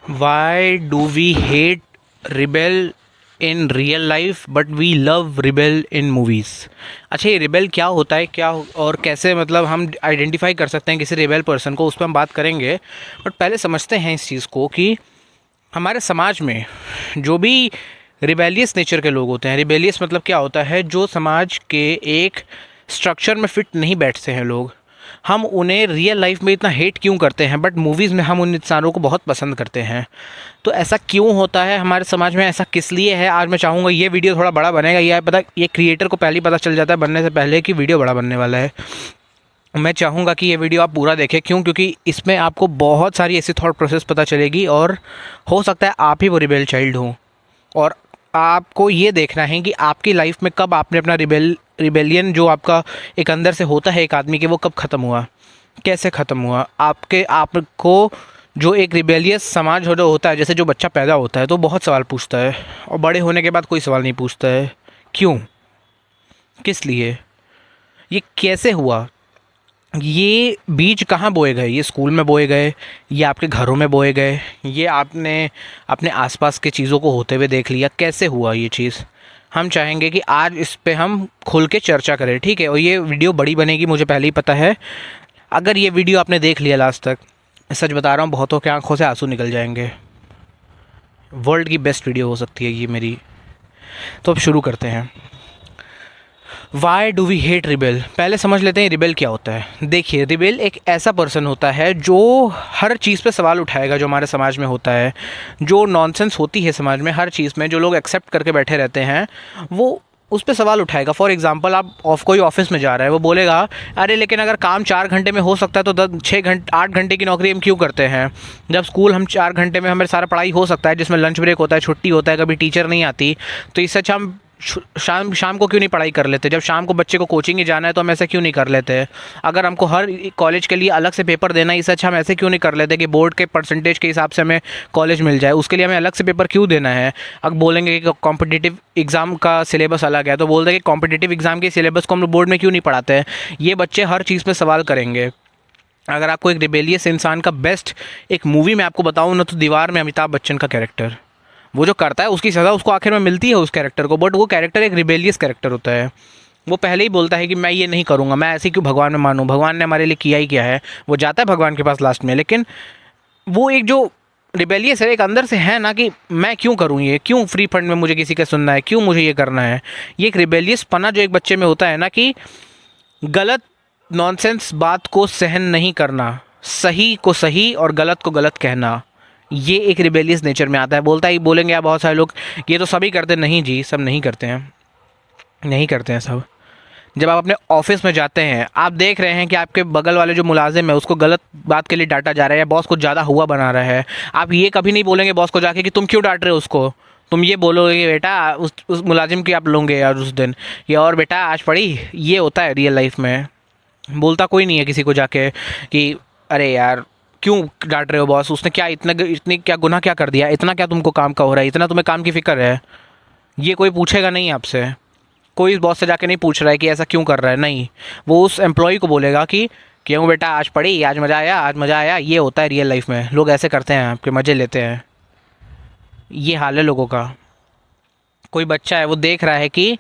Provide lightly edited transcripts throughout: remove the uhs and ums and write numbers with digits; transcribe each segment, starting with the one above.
Why do we hate rebel in real life but we love rebel in movies? अच्छा, ये rebel क्या होता है, क्या और कैसे मतलब हम आइडेंटिफाई कर सकते हैं किसी रिबेल पर्सन को, उस पर हम बात करेंगे। बट पहले समझते हैं इस चीज़ को कि हमारे समाज में जो भी रिबेलियस नेचर के लोग होते हैं, रिबेलियस मतलब क्या होता है, जो समाज के एक स्ट्रक्चर में फिट नहीं बैठते हैं लोग, हम उन्हें रियल लाइफ में इतना हेट क्यों करते हैं बट मूवीज़ में हम उन इंसानों को बहुत पसंद करते हैं। तो ऐसा क्यों होता है हमारे समाज में, ऐसा किस लिए है? आज मैं चाहूँगा ये वीडियो थोड़ा बड़ा बनेगा। ये पता, ये क्रिएटर को पहले ही पता चल जाता है बनने से पहले कि वीडियो बड़ा बनने वाला है। मैं चाहूँगा कि ये वीडियो आप पूरा देखें। क्यों? क्योंकि इसमें आपको बहुत सारी ऐसी थॉट प्रोसेस पता चलेगी और हो सकता है आप ही वो रिबेल चाइल्ड हो। और आपको ये देखना है कि आपकी लाइफ में कब आपने अपना रिबेलियन जो आपका एक अंदर से होता है एक आदमी के, वो कब ख़त्म हुआ, कैसे ख़त्म हुआ। आपको जो एक रिबेलियस समाज जो होता है, जैसे जो बच्चा पैदा होता है तो बहुत सवाल पूछता है और बड़े होने के बाद कोई सवाल नहीं पूछता है। क्यों? किस लिए? ये कैसे हुआ? ये बीज कहाँ बोए गए? ये स्कूल में बोए गए, ये आपके घरों में बोए गए, ये आपने अपने आसपास के चीज़ों को होते हुए देख लिया? कैसे हुआ ये चीज़? हम चाहेंगे कि आज इस पे हम खुल के चर्चा करें, ठीक है? और ये वीडियो बड़ी बनेगी, मुझे पहले ही पता है। अगर ये वीडियो आपने देख लिया लास्ट तक, सच बता रहा हूँ, बहुतों की आंखों से आंसू निकल जाएंगे। वर्ल्ड की बेस्ट वीडियो हो सकती है ये मेरी। तो अब शुरू करते हैं। Why do we hate rebel? पहले समझ लेते हैं रिबेल क्या होता है। देखिए, रिबेल एक ऐसा पर्सन होता है जो हर चीज़ पे सवाल उठाएगा जो हमारे समाज में होता है, जो नॉनसेंस होती है समाज में, हर चीज़ में जो लोग एक्सेप्ट करके बैठे रहते हैं, वो उस पर सवाल उठाएगा। फॉर एग्जांपल, आप कोई ऑफिस में जा रहा है, वो बोलेगा अरे लेकिन अगर काम 4 घंटे में हो सकता है तो 6 8 घंटे की नौकरी हम क्यों करते हैं? जब स्कूल हम 4 घंटे में हमें सारा पढ़ाई हो सकता है, जिसमें लंच ब्रेक होता है, छुट्टी होता है, कभी टीचर नहीं आती, तो इससे अच्छा हम शाम को क्यों नहीं पढ़ाई कर लेते? जब शाम को बच्चे को कोचिंग ही जाना है तो हम ऐसा क्यों नहीं कर लेते? अगर हमको हर कॉलेज के लिए अलग से पेपर देना है, इससे अच्छा हम ऐसे क्यों नहीं कर लेते कि बोर्ड के परसेंटेज के हिसाब से हमें कॉलेज मिल जाए? उसके लिए हमें अलग से पेपर क्यों देना है? अब बोलेंगे कि कॉम्पिटिटिव एग्ज़ाम का सिलेबस अलग है, तो बोल दें कि कॉम्पिटिटिव एग्ज़ाम के सिलेबस को हम लोग बोर्ड में क्यों नहीं पढ़ाते हैं? ये बच्चे हर चीज़ पर सवाल करेंगे। अगर आपको एक रिबेलियस इंसान का बेस्ट एक मूवी में आपको बताऊँ ना, तो दीवार में अमिताभ बच्चन का कैरेक्टर, वो जो करता है उसकी सज़ा उसको आखिर में मिलती है उस कैरेक्टर को, बट वो कैरेक्टर एक रिबेलियस कैरेक्टर होता है। वो पहले ही बोलता है कि मैं ये नहीं करूँगा, मैं ऐसे क्यों भगवान में मानूँ, भगवान ने हमारे लिए किया ही क्या है। वो जाता है भगवान के पास लास्ट में, लेकिन वो एक जो रिबेलियस है एक अंदर से है ना, कि मैं क्यों करूँ ये, क्यों फ्री फंड में मुझे किसी का सुनना है, क्यों मुझे ये करना है। ये एक रिबेलियस पना जो एक बच्चे में होता है ना, कि गलत नॉनसेंस बात को सहन नहीं करना, सही को सही और गलत को गलत कहना, ये एक रिबेलियस नेचर में आता है। बोलेंगे आप बहुत सारे लोग ये तो सभी करते हैं। नहीं जी, सब नहीं करते हैं, नहीं करते हैं सब। जब आप अपने ऑफिस में जाते हैं, आप देख रहे हैं कि आपके बगल वाले जो मुलाजिम है उसको गलत बात के लिए डांटा जा रहा है या बॉस को ज़्यादा हुआ बना रहा है, आप ये कभी नहीं बोलेंगे बॉस को जाके कि तुम क्यों डांट रहे हो उसको। तुम ये बोलोगे कि बेटा उस मुलाजिम की आप लोगे यार उस दिन, या और बेटा आज पढ़ी। ये होता है रियल लाइफ में। बोलता कोई नहीं है किसी को जाके कि अरे यार क्यों डांट रहे हो बॉस, उसने क्या इतनी क्या गुनाह क्या कर दिया, इतना क्या तुमको काम का हो रहा है, इतना तुम्हें काम की फिक्र है। ये कोई पूछेगा नहीं आपसे, कोई बॉस से जाके नहीं पूछ रहा है कि ऐसा क्यों कर रहा है। नहीं, वो उस एम्प्लॉय को बोलेगा कि क्यों बेटा आज पढ़ी, आज मज़ा आया, आज मज़ा आया। ये होता है रियल लाइफ में, लोग ऐसे करते हैं, आपके मज़े लेते हैं। ये हाल है लोगों का। कोई बच्चा है, वो देख रहा है कि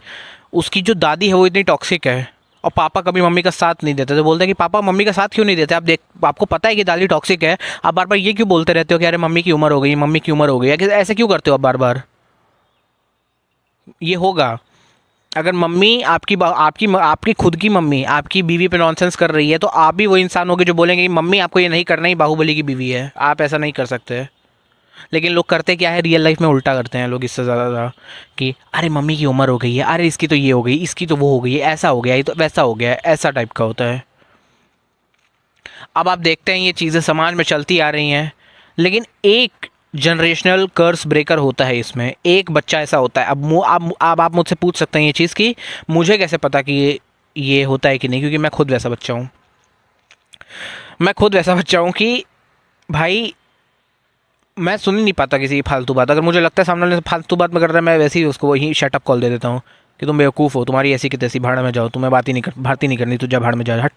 उसकी जो दादी है वो इतनी टॉक्सिक है और पापा कभी मम्मी का साथ नहीं देते, तो बोलते हैं कि पापा मम्मी का साथ क्यों नहीं देते? आपको पता है कि दादी टॉक्सिक है, आप बार बार ये क्यों बोलते रहते हो कि अरे मम्मी की उम्र हो गई, मम्मी की उम्र हो गई, ऐसे क्यों करते हो आप बार बार? ये होगा अगर मम्मी आपकी खुद की मम्मी आपकी बीवी पे नॉनसेंस कर रही है, तो आप भी वो इंसान होगे जो बोलेंगे कि मम्मी आपको ये नहीं करना ही, बाहुबली की बीवी है, आप ऐसा नहीं कर सकते। लेकिन लोग करते क्या है, रियल लाइफ में उल्टा करते हैं लोग इससे ज़्यादा, कि अरे मम्मी की उम्र हो गई है, अरे इसकी तो ये हो गई, इसकी तो वो हो गई है, ऐसा हो गया, ये तो वैसा हो गया है, ऐसा टाइप का होता है। अब आप देखते हैं ये चीज़ें समाज में चलती आ रही हैं, लेकिन एक जनरेशनल कर्स ब्रेकर होता है इसमें। एक बच्चा ऐसा होता है। अब आप मुझसे पूछ सकते हैं ये चीज़ कि मुझे कैसे पता कि ये होता है कि नहीं, क्योंकि मैं खुद वैसा बच्चा हूँ। मैं खुद वैसा बच्चा हूँ कि भाई मैं सुन ही नहीं पाता किसी की फालतू बात। अगर मुझे लगता है सामने वाले फालतू बात में कर रहा है, मैं वैसे ही उसको वही शट अप कॉल दे देता हूँ कि तुम बेवकूफ़ हो, तुम्हारी ऐसी की तैसी, भाड़ में जाओ, तुम्हें बात ही नहीं करनी, तुझे भाड़ में जा, हट,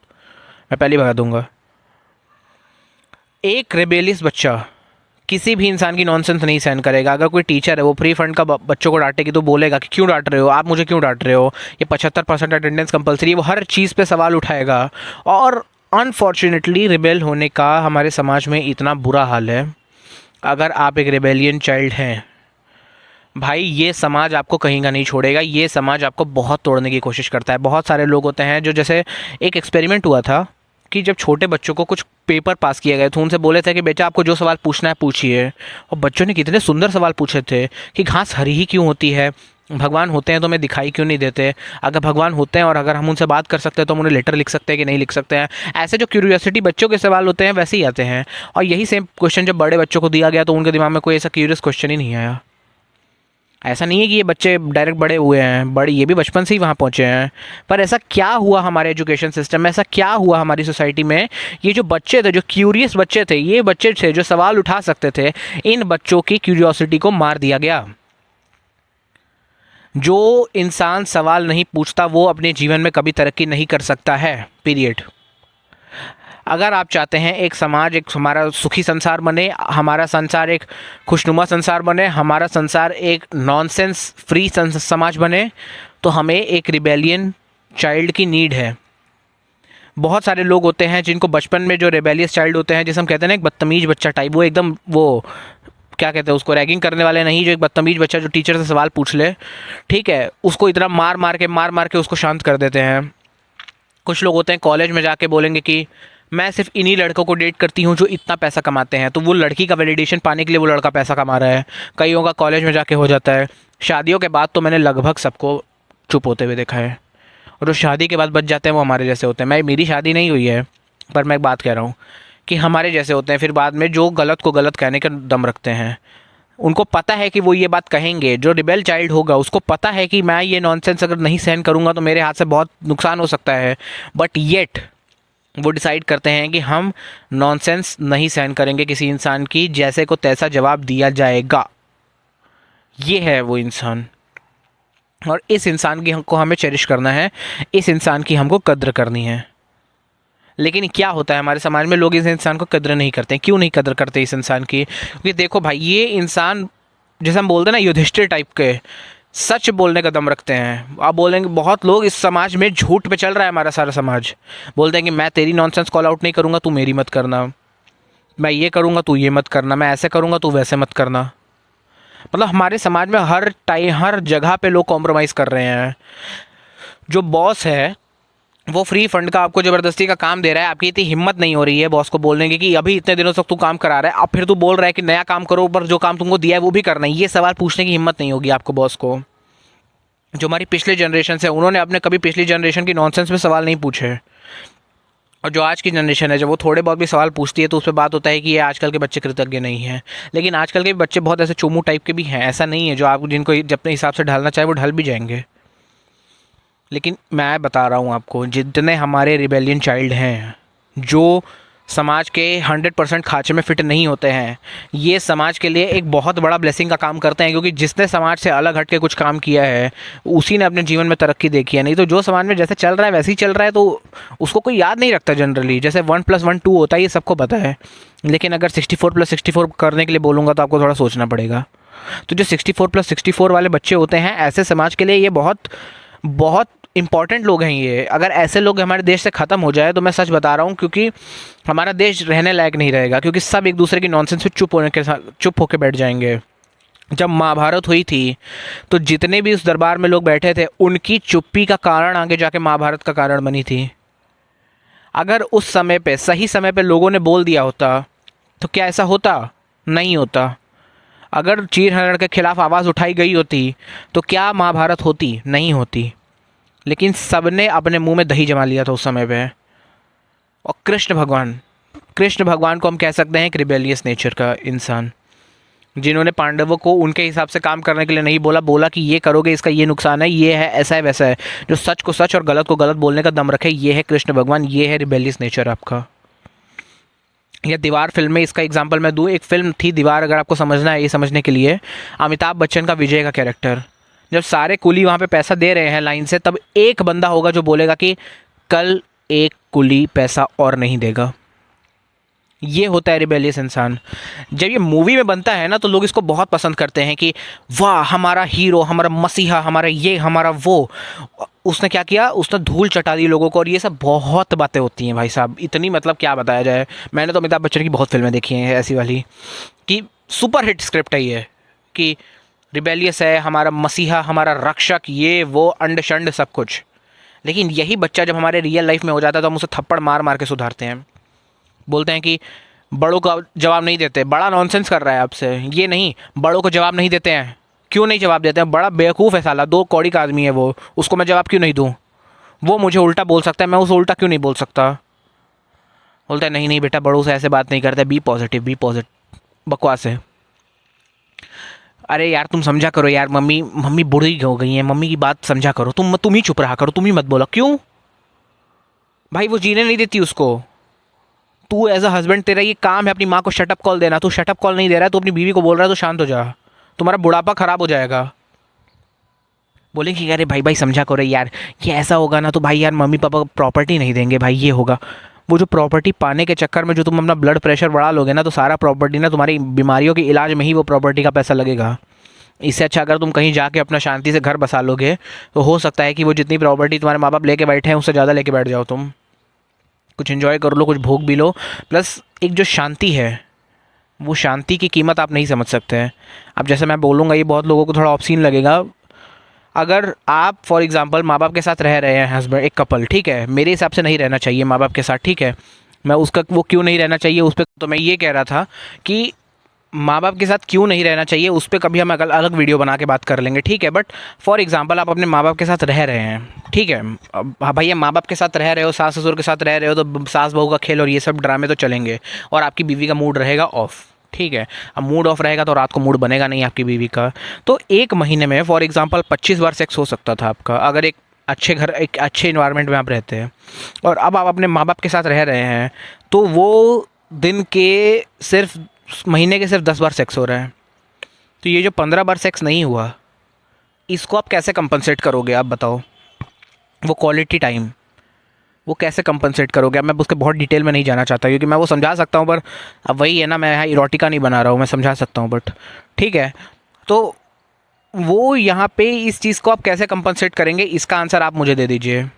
मैं पहले ही भगा दूंगा। एक रेबेलियस बच्चा किसी भी इंसान की नॉनसेंस नहीं सहन करेगा। अगर कोई टीचर है वो फ्री फंड का बच्चों को डांटेगी तो बोलेगा कि क्यों डांट रहे हो, आप मुझे क्यों डांट रहे हो, ये 75% अटेंडेंस कंपलसरी है, वो हर चीज़ पे सवाल उठाएगा। और अनफॉर्चुनेटली रिबेल होने का हमारे समाज में इतना बुरा हाल है। अगर आप एक रिबेलियन चाइल्ड हैं भाई, ये समाज आपको कहीं का नहीं छोड़ेगा, ये समाज आपको बहुत तोड़ने की कोशिश करता है। बहुत सारे लोग होते हैं जो, जैसे एक एक्सपेरिमेंट हुआ था कि जब छोटे बच्चों को कुछ पेपर पास किए गए थे, उनसे बोले थे कि बेटा आपको जो सवाल पूछना है पूछिए, और बच्चों ने कितने सुंदर सवाल पूछे थे कि घास हरी ही क्यों होती है, भगवान होते हैं तो हमें दिखाई क्यों नहीं देते, अगर भगवान होते हैं और अगर हम उनसे बात कर सकते हैं तो हम उन्हें लेटर लिख सकते हैं कि नहीं लिख सकते हैं। ऐसे जो क्यूरियोसिटी बच्चों के सवाल होते हैं वैसे ही आते हैं। और यही सेम क्वेश्चन जब बड़े बच्चों को दिया गया तो उनके दिमाग में कोई ऐसा क्यूरियस क्वेश्चन ही नहीं आया। ऐसा नहीं है कि ये बच्चे डायरेक्ट बड़े हुए हैं, बड़े ये भी बचपन से ही वहाँ पहुँचे हैं। पर ऐसा क्या हुआ हमारे एजुकेशन सिस्टम में, ऐसा क्या हुआ हमारी सोसाइटी में, ये जो बच्चे थे, जो क्यूरियस बच्चे थे, ये बच्चे थे जो सवाल उठा सकते थे, इन बच्चों की क्यूरियोसिटी को मार दिया गया। जो इंसान सवाल नहीं पूछता वो अपने जीवन में कभी तरक्की नहीं कर सकता है, पीरियड। अगर आप चाहते हैं एक समाज, एक हमारा सुखी संसार बने, हमारा संसार एक खुशनुमा संसार बने, हमारा संसार एक नॉनसेंस फ्री समाज बने, तो हमें एक रिबेलियन चाइल्ड की नीड है। बहुत सारे लोग होते हैं जिनको बचपन में जो रेबेलियस चाइल्ड होते हैं, जिसे हम कहते हैं ना एक बदतमीज़ बच्चा टाइप, वो एकदम वो क्या कहते हैं उसको, रैगिंग करने वाले नहीं, जो एक बदतमीज़ बच्चा जो टीचर से सवाल पूछ ले, ठीक है, उसको इतना मार मार के उसको शांत कर देते हैं। कुछ लोग होते हैं कॉलेज में जाके बोलेंगे कि मैं सिर्फ इन्हीं लड़कों को डेट करती हूँ जो इतना पैसा कमाते हैं, तो वो लड़की का वैलिडेशन पाने के लिए वो लड़का पैसा कमा रहा है। कईयों का कॉलेज में जाके हो जाता है। शादियों के बाद तो मैंने लगभग सबको चुप होते हुए देखा है, और जो शादी के बाद बच जाते हैं वो हमारे जैसे होते हैं। मेरी शादी नहीं हुई है, पर मैं एक बात कह रहा हूँ कि हमारे जैसे होते हैं फिर बाद में, जो गलत को गलत कहने का दम रखते हैं। उनको पता है कि वो ये बात कहेंगे, जो रिबेल चाइल्ड होगा उसको पता है कि मैं ये नॉनसेंस अगर नहीं सहन करूँगा तो मेरे हाथ से बहुत नुकसान हो सकता है, बट येट वो डिसाइड करते हैं कि हम नॉनसेंस नहीं सहन करेंगे किसी इंसान की, जैसे को तैसा जवाब दिया जाएगा। ये है वो इंसान, और इस इंसान की हमको हमें चेरिश करना है, इस इंसान की हमको कद्र करनी है। लेकिन क्या होता है हमारे समाज में, लोग इस इंसान को कद्र नहीं करते। क्यों नहीं कद्र करते इस इंसान की? क्योंकि देखो भाई, ये इंसान जैसे हम बोलते हैं ना युधिष्ठिर टाइप के, सच बोलने का दम रखते हैं। आप बोलेंगे बहुत लोग इस समाज में झूठ पे चल रहा है, हमारा सारा समाज बोलते हैं कि मैं तेरी नॉनसेंस कॉल आउट नहीं करूँगा, तू मेरी मत करना, मैं ये करूँगा तू ये मत करना, मैं ऐसे करूँगा तू वैसे मत करना। मतलब हमारे समाज में हर टाइम हर जगह पे लोग कॉम्प्रोमाइज़ कर रहे हैं। जो बॉस है वो फ्री फंड का आपको ज़बरदस्ती का काम दे रहा है, आपकी इतनी हिम्मत नहीं हो रही है बॉस को बोलने की कि अभी इतने दिनों तक तू काम करा रहा है, अब फिर तू बोल रहा है कि नया काम करो, पर जो काम तुमको दिया है वो भी करना है। ये सवाल पूछने की हिम्मत नहीं होगी आपको बॉस को। जो हमारी पिछले जनरेशन है उन्होंने अपने कभी पिछली जनरेशन की नॉनसेंस में सवाल नहीं पूछे, और जो आज की जनरेशन है जब वो थोड़े बहुत भी सवाल पूछती है तो उस पर बात होता है कि ये आजकल के बच्चे कृतज्ञ नहीं हैं। लेकिन आजकल के बच्चे बहुत ऐसे चोमू टाइप के भी हैं, ऐसा नहीं है, जो आप जिनको अपने हिसाब से ढालना चाहे वो ढल भी जाएंगे। लेकिन मैं बता रहा हूँ आपको, जितने हमारे रिबेलियन चाइल्ड हैं जो समाज के 100% खांचे में फिट नहीं होते हैं, ये समाज के लिए एक बहुत बड़ा ब्लेसिंग का काम करते हैं, क्योंकि जिसने समाज से अलग हट के कुछ काम किया है उसी ने अपने जीवन में तरक्की देखी है। नहीं तो जो समाज में जैसे चल रहा है वैसे ही चल रहा है, तो उसको कोई याद नहीं रखता जनरली। जैसे 1+1 2 होता है, ये सबको पता है, लेकिन अगर 64+64 करने के लिए बोलूँगा तो आपको थोड़ा सोचना पड़ेगा। तो जो 64+64 वाले बच्चे होते हैं, ऐसे समाज के लिए ये बहुत बहुत इंपॉर्टेंट लोग हैं ये। अगर ऐसे लोग हमारे देश से ख़त्म हो जाए तो मैं सच बता रहा हूँ, क्योंकि हमारा देश रहने लायक नहीं रहेगा, क्योंकि सब एक दूसरे की नॉनसेंस से चुप होकर बैठ जाएंगे। जब महाभारत हुई थी तो जितने भी उस दरबार में लोग बैठे थे, उनकी चुप्पी का कारण आगे जाके महाभारत का कारण बनी थी। अगर उस समय पे सही समय पे लोगों ने बोल दिया होता तो क्या ऐसा होता? नहीं होता। अगर चीर हरण के खिलाफ आवाज़ उठाई गई होती तो क्या महाभारत होती? नहीं होती। लेकिन सबने अपने मुंह में दही जमा लिया था उस समय पे। और कृष्ण भगवान को हम कह सकते हैं एक रिबेलियस नेचर का इंसान, जिन्होंने पांडवों को उनके हिसाब से काम करने के लिए नहीं बोला कि ये करोगे इसका ये नुकसान है, ये है, ऐसा है, वैसा है। जो सच को सच और गलत को गलत बोलने का दम रखे, ये है कृष्ण भगवान, ये है रिबेलियस नेचर आपका। या दीवार फिल्म में इसका एग्जाम्पल मैं दूँ। एक फिल्म थी दीवार, अगर आपको समझना है ये समझने के लिए, अमिताभ बच्चन का विजय का कैरेक्टर, जब सारे कुली वहाँ पे पैसा दे रहे हैं लाइन से, तब एक बंदा होगा जो बोलेगा कि कल एक कुली पैसा और नहीं देगा। ये होता है रिबेलियस इंसान। जब ये मूवी में बनता है ना तो लोग इसको बहुत पसंद करते हैं कि वाह हमारा हीरो, हमारा मसीहा, हमारा ये, हमारा वो। उसने क्या किया, उसने धूल चटा दी लोगों को। और ये सब बहुत बातें होती हैं भाई साहब, इतनी मतलब क्या बताया जाए। मैंने तो अमिताभ बच्चन की बहुत फिल्में देखी हैं ऐसी वाली कि सुपर हिट स्क्रिप्ट है ये, कि रिबेलियस है, हमारा मसीहा, हमारा रक्षक, ये वो अंड शंड सब कुछ। लेकिन यही बच्चा जब हमारे रियल लाइफ में हो जाता है तो हम उसे थप्पड़ मार मार के सुधारते हैं। बोलते हैं कि बड़ों का जवाब नहीं देते, बड़ा नॉनसेंस कर रहा है आपसे। ये नहीं, बड़ों को जवाब नहीं देते हैं। क्यों नहीं जवाब देते हैं? बड़ा बेवकूफ़ है साला, 2 कौड़ी का आदमी है वो, उसको मैं जवाब क्यों नहीं दूँ? वो मुझे उल्टा बोल सकता है, मैं उसे उल्टा क्यों नहीं बोल सकता? बोलता है नहीं नहीं बेटा, बड़ों से ऐसे बात नहीं करते, बी पॉजिटिव, बी पॉजिटिव। बकवास है। अरे यार तुम समझा करो यार, मम्मी मम्मी बूढ़ी हो गई हैं, मम्मी की बात समझा करो, तुम ही चुप रहा करो, तुम ही मत बोलो। क्यों भाई? वो जीने नहीं देती उसको। तू एज अ हस्बैंड, तेरा ये काम है अपनी माँ को शटअप कॉल देना, तू शटअप कॉल नहीं दे रहा है, तू अपनी बीवी को बोल रहा है तो शांत हो जा, तुम्हारा बुढ़ापा खराब हो जाएगा। बोलेंगे कि अरे भाई भाई समझा करो यार, ये ऐसा होगा ना तो भाई यार मम्मी पापा प्रॉपर्टी नहीं देंगे भाई, ये होगा। वो जो प्रॉपर्टी पाने के चक्कर में जो तुम अपना ब्लड प्रेशर बढ़ा लोगे ना, तो सारा प्रॉपर्टी ना तुम्हारी बीमारियों के इलाज में ही वो प्रॉपर्टी का पैसा लगेगा। इससे अच्छा अगर तुम कहीं जाके अपना शांति से घर बसा लोगे तो हो सकता है कि वो जितनी प्रॉपर्टी तुम्हारे माँ बाप लेके बैठे हैं उससे ज़्यादा लेके बैठ जाओ तुम। कुछ एंजॉय कर लो, कुछ भोग भी लो। प्लस एक जो शांति है, वो शांति की कीमत आप नहीं समझ सकते हैं। अब जैसे मैं बोलूँगा ये बहुत लोगों को थोड़ा ऑब्सीन लगेगा। अगर आप फॉर एग्जांपल माँ बाप के साथ रह रहे हैं, हस्बैंड एक कपल, ठीक है, मेरे हिसाब से नहीं रहना चाहिए माँ बाप के साथ, ठीक है। मैं उसका वो क्यों नहीं रहना चाहिए उस पर, तो मैं ये कह रहा था कि माँ बाप के साथ क्यों नहीं रहना चाहिए उस पर कभी हम अलग अलग वीडियो बना के बात कर लेंगे, ठीक है। बट फॉर एग्जांपल आप अपने माँ बाप के साथ रह रहे हैं, ठीक है। अब हाँ भैया, माँ बाप के साथ रह रहे हो, सास ससुर के साथ रह रहे हो, तो सास बहू का खेल और ये सब ड्रामे तो चलेंगे, और आपकी बीवी का मूड रहेगा ऑफ, ठीक है। अब मूड ऑफ रहेगा तो रात को मूड बनेगा नहीं आपकी बीवी का। तो एक महीने में फॉर एग्जांपल 25 बार सेक्स हो सकता था आपका, अगर एक अच्छे घर, एक अच्छे इन्वायरमेंट में आप रहते हैं। और अब आप अपने माँ बाप के साथ रह रहे हैं तो वो दिन के सिर्फ, महीने के सिर्फ 10 बार सेक्स हो रहा है। तो ये जो 15 बार सेक्स नहीं हुआ, इसको आप कैसे कंपनसेट करोगे? आप बताओ। वो क्वालिटी टाइम, वो कैसे कंपनसेट करोगे? अब मैं उसके बहुत डिटेल में नहीं जाना चाहता क्योंकि मैं वो समझा सकता हूँ, पर अब वही है ना, मैं यहाँ इरोटिका नहीं बना रहा हूँ, मैं समझा सकता हूँ बट ठीक है। तो वो यहाँ पे इस चीज़ को आप कैसे कंपनसेट करेंगे, इसका आंसर आप मुझे दे दीजिए।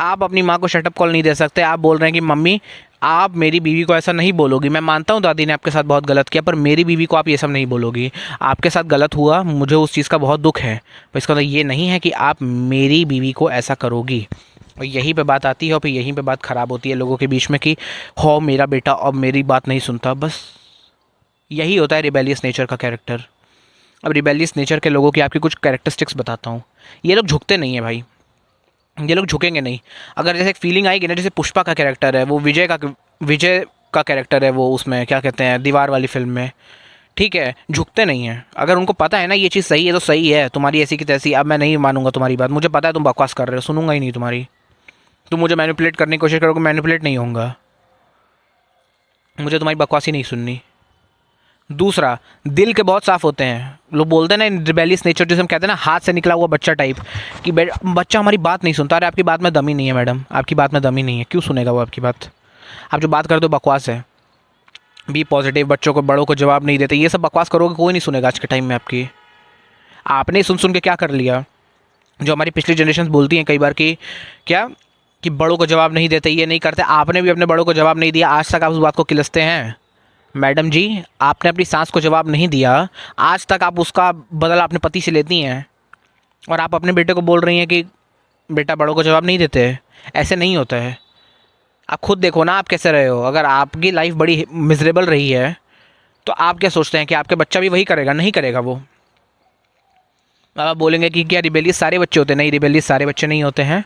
आप अपनी माँ को शटअप कॉल नहीं दे सकते। आप बोल रहे हैं कि मम्मी आप मेरी बीवी को ऐसा नहीं बोलोगी। मैं मानता हूँ दादी ने आपके साथ बहुत गलत किया, पर मेरी बीवी को आप ये सब नहीं बोलोगी। आपके साथ गलत हुआ, मुझे उस चीज़ का बहुत दुख है, पर इसका मतलब ये नहीं है कि आप मेरी बीवी को ऐसा करोगी। और यहीं पे बात आती है, और फिर यहीं पे बात ख़राब होती है लोगों के बीच में कि हो मेरा बेटा अब मेरी बात नहीं सुनता। बस यही होता है रिबेलियस नेचर का कैरेक्टर। अब रिबेलियस नेचर के लोगों की आपकी कुछ कैरेक्टरिस्टिक्स बताता हूँ। ये लोग झुकते नहीं हैं भाई, ये लोग झुकेंगे नहीं। अगर जैसे एक फीलिंग आएगी ना, जैसे पुष्पा का कैरेक्टर है, वो विजय का कैरेक्टर है, वो उसमें क्या कहते हैं, दीवार वाली फिल्म में, ठीक है, झुकते नहीं हैं। अगर उनको पता है ना ये चीज़ सही है तो सही है, तुम्हारी ऐसी की तैसी, अब मैं नहीं मानूंगा तुम्हारी बात, मुझे पता है तुम बकवास कर रहे हो, सुनूंगा ही नहीं तुम्हारी। तुम मुझे मैनिपुलेट करने की कोशिश करोगे, मैनिपुलेट नहीं होऊंगा, मुझे तुम्हारी बकवास ही नहीं सुननी। दूसरा, दिल के बहुत साफ़ होते हैं लोग, बोलते हैं ना रिबेलियस नेचर, जिसे हम कहते हैं ना हाथ से निकला हुआ बच्चा टाइप, कि बच्चा हमारी बात नहीं सुनता। अरे आपकी बात में दम ही नहीं है मैडम, आपकी बात में दम ही नहीं है, क्यों सुनेगा वो आपकी बात? आप जो बात करते हो बकवास है। बी पॉजिटिव, बच्चों को, बड़ों को जवाब नहीं देते, ये सब बकवास करोगे, कोई नहीं सुनेगा आज के टाइम में आपकी। आपने सुन सुन के क्या कर लिया, जो हमारी पिछली जनरेशन बोलती हैं कई बार कि क्या, कि बड़ों को जवाब नहीं देते, ये नहीं करते, आपने भी अपने बड़ों को जवाब नहीं दिया, आज तक आप उस बात को किलसते हैं। मैडम जी, आपने अपनी सास को जवाब नहीं दिया, आज तक आप उसका बदला अपने पति से लेती हैं, और आप अपने बेटे को बोल रही हैं कि बेटा बड़ों को जवाब नहीं देते। ऐसे नहीं होता है। आप खुद देखो ना आप कैसे रहे हो। अगर आपकी लाइफ बड़ी मिजरेबल रही है तो आप क्या सोचते हैं कि आपके बच्चा भी वही करेगा? नहीं करेगा वो। आप बोलेंगे कि क्या रिबेलियस सारे बच्चे होते हैं? नहीं, रिबेलियस सारे बच्चे नहीं होते हैं।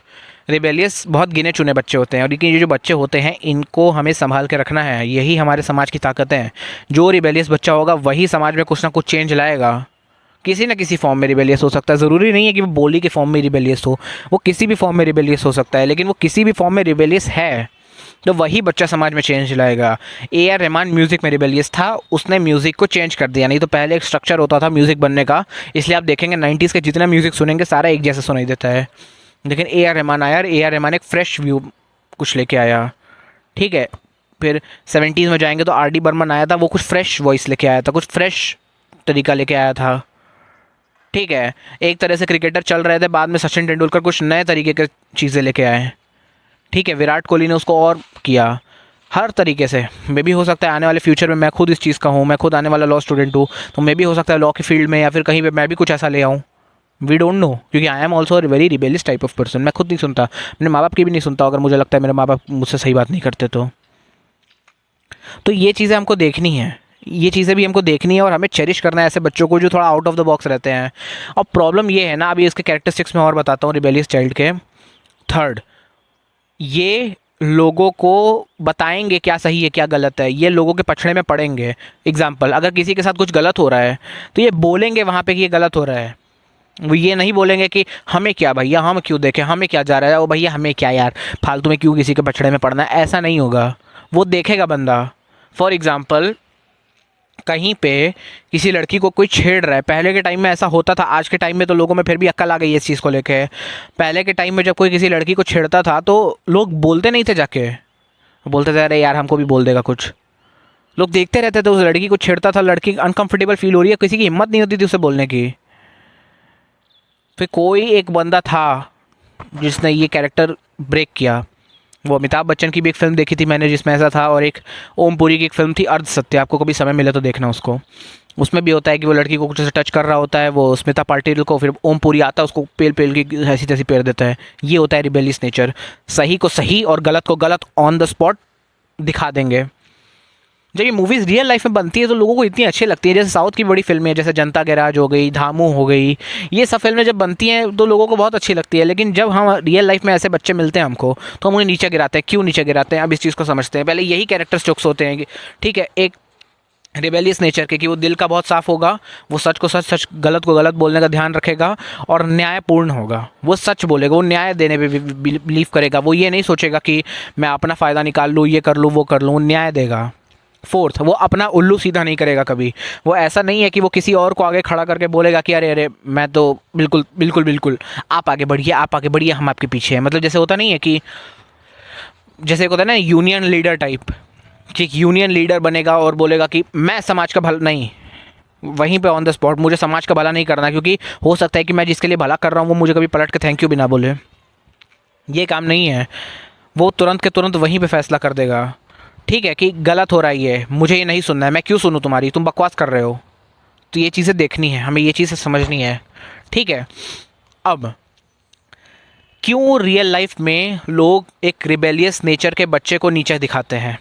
रिबेलियस बहुत गिने चुने बच्चे होते हैं, और लेकिन ये जो बच्चे होते हैं इनको हमें संभाल के रखना है, यही हमारे समाज की ताकत है। जो रिबेलियस बच्चा होगा वही समाज में कुछ ना कुछ चेंज लाएगा, किसी ना किसी फॉर्म में रिबेलियस हो सकता है। ज़रूरी नहीं है कि वो बोली के फॉर्म में रिबेलियस हो, वो किसी भी फॉर्म में रिबेलियस हो सकता है, लेकिन वो किसी भी फॉर्म में रिबेलियस है तो वही बच्चा समाज में चेंज लाएगा। ए आर रहमान म्यूज़िक में रिबेलियस था, उसने म्यूज़िक को चेंज कर दिया। नहीं तो पहले एक स्ट्रक्चर होता था म्यूज़िक बनने का, इसलिए आप देखेंगे 90s के जितना म्यूज़िक सुनेंगे सारा एक जैसा सुनाई देता है। लेकिन ए आर रहमान आया और ए आर रहमान एक फ्रेश व्यू कुछ लेके आया, ठीक है। फिर 70s में जाएंगे तो आर डी बर्मन आया था, वो कुछ फ्रेश वॉइस लेके आया था, कुछ फ्रेश तरीका लेके आया था। ठीक है, एक तरह से क्रिकेटर चल रहे थे, बाद में सचिन तेंदुलकर कुछ नए तरीके की चीज़ें लेके आए। ठीक है, विराट कोहली ने उसको और किया हर तरीके से। मे भी हो सकता है आने वाले फ्यूचर में मैं खुद इस चीज़ का हूँ, मैं खुद आने वाला लॉ स्टूडेंट हूँ, तो मे भी हो सकता है लॉ की फील्ड में या फिर कहीं पे मैं भी कुछ ऐसा ले आऊँ। वी डोंट नो, क्योंकि I am also very rebellious type of person. मैं खुद नहीं सुनता, अपने माँ बाप की भी नहीं सुनता अगर मुझे लगता है मेरे माँ बाप मुझसे सही बात नहीं करते तो ये चीज़ें हमको देखनी है, ये चीज़ें भी हमको देखनी है और हमें चेरिश करना है ऐसे बच्चों को जो थोड़ा आउट ऑफ द बॉक्स रहते हैं। और प्रॉब्लम ये है ना, अभी इसके कैरेक्टरिस्टिक्स में और बताता हूँ रिबेलियस चाइल्ड के। थर्ड, ये लोगों को बताएंगे क्या सही है क्या गलत है, ये लोगों के पछड़े में पड़ेंगे। एग्जाम्पल, अगर किसी के साथ कुछ गलत हो रहा है तो ये बोलेंगे वहाँ पे कि ये गलत हो रहा है। वो ये नहीं बोलेंगे कि हमें क्या भैया, हम क्यों देखें, हमें क्या जा रहा है, वो भैया हमें क्या यार, फालतू में क्यों किसी के पछड़े में पड़ना है, ऐसा नहीं होगा। वो देखेगा बंदा। फॉर एग्ज़ाम्पल, कहीं पे किसी लड़की को कोई छेड़ रहा है, पहले के टाइम में ऐसा होता था, आज के टाइम में तो लोगों में फिर भी अक्ल आ गई है इस चीज़ को लेके। पहले के टाइम में जब कोई किसी लड़की को छेड़ता था तो लोग बोलते नहीं थे, जाके बोलते थे अरे यार हमको भी बोल देगा कुछ। लोग देखते रहते थे, उस लड़की को छेड़ता था, लड़की अनकंफर्टेबल फील हो रही है, किसी की हिम्मत नहीं होती थी उसे बोलने की। फिर कोई एक बंदा था जिसने ये कैरेक्टर ब्रेक किया। वो अमिताभ बच्चन की भी एक फ़िल्म देखी थी मैंने जिसमें ऐसा था, और एक ओम पुरी की एक फ़िल्म थी अर्ध सत्य, आपको कभी समय मिले तो देखना उसको। उसमें भी होता है कि वो लड़की को कुछ ऐसे टच कर रहा होता है, वो स्मिता पाटिल को, फिर ओम पुरी आता है उसको पेल पेल की ऐसी तैसी पेर देता है। ये होता है रिबेलियस नेचर। सही को सही और गलत को गलत ऑन द स्पॉट दिखा देंगे। जब ये मूवीज़ रियल लाइफ में बनती है तो लोगों को इतनी अच्छी लगती है, जैसे साउथ की बड़ी फिल्में जैसे जनता गैराज हो गई, धामू हो गई, ये सब फिल्में जब बनती हैं तो लोगों को बहुत अच्छी लगती है। लेकिन जब हम रियल लाइफ में ऐसे बच्चे मिलते हैं हमको, तो हम उन्हें नीचे गिराते हैं। क्यों नीचे गिराते हैं, अब इस चीज़ को समझते हैं। पहले यही कैरेक्टर स्ट्रोक्स होते हैं कि ठीक है, एक रिबेलियस नेचर के, कि वो दिल का बहुत साफ होगा, वो सच को सच, सच गलत को गलत बोलने का ध्यान रखेगा, और न्यायपूर्ण होगा, वो सच बोलेगा, वो न्याय देने पे बिलीव करेगा। वो ये नहीं सोचेगा कि मैं अपना फ़ायदा निकाल लूँ, ये कर लूँ वो कर लूँ, वो न्याय देगा। फोर्थ, वो अपना उल्लू सीधा नहीं करेगा कभी। वो ऐसा नहीं है कि वो किसी और को आगे खड़ा करके बोलेगा कि अरे अरे मैं तो बिल्कुल बिल्कुल बिल्कुल, आप आगे बढ़िए, आप आगे बढ़िए, हम आपके पीछे हैं। मतलब जैसे होता नहीं है कि, जैसे होता है ना यूनियन लीडर टाइप, कि यूनियन लीडर बनेगा और बोलेगा कि मैं समाज का भला नहीं, वहीं पे ऑन द स्पॉट मुझे समाज का भला नहीं करना, क्योंकि हो सकता है कि मैं जिसके लिए भला कर रहा हूँ वो मुझे कभी पलट के थैंक यू भी ना बोले। ये काम नहीं है। वो तुरंत के तुरंत वहीं पे फैसला कर देगा, ठीक है, कि गलत हो रहा है ये, मुझे ये नहीं सुनना है, मैं क्यों सुनूं तुम्हारी, तुम बकवास कर रहे हो। तो ये चीज़ें देखनी है हमें, ये चीज़ें समझनी है। ठीक है, अब क्यों रियल लाइफ में लोग एक रिबेलियस नेचर के बच्चे को नीचे दिखाते हैं,